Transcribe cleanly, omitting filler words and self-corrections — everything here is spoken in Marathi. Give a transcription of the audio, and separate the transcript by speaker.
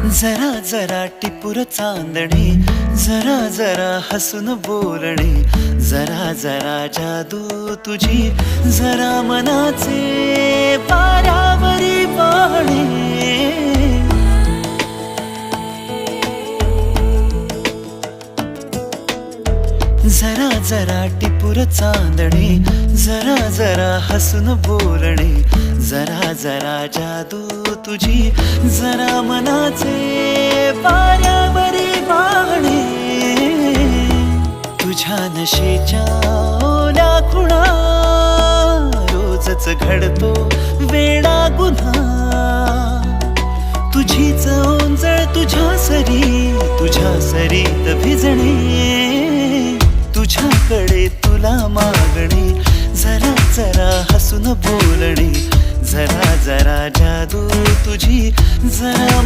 Speaker 1: जरा जरा टिपूर चांदणे, जरा जरा हसून बोलणे, जरा जरा जादू तुझी, जरा मनाचे वाऱ्यावरी वाहणे. जरा जरा टिपूर चांदणे, जरा जरा हसून बोलणे, जरा जरा जादू तुझी, जरा मनाचे वाऱ्यावरी वाहणे. तुझ्या नशेच्या ओल्या खुणा, रोजच घडतो वेडा गुन्हा. तुझीच ओंजळ तुझ्या सरीत भिजणे. तुझ्याकडे तुला मागणे, जरा जरा हसून बोलणे, जरा जरा जादू तुझी, जरा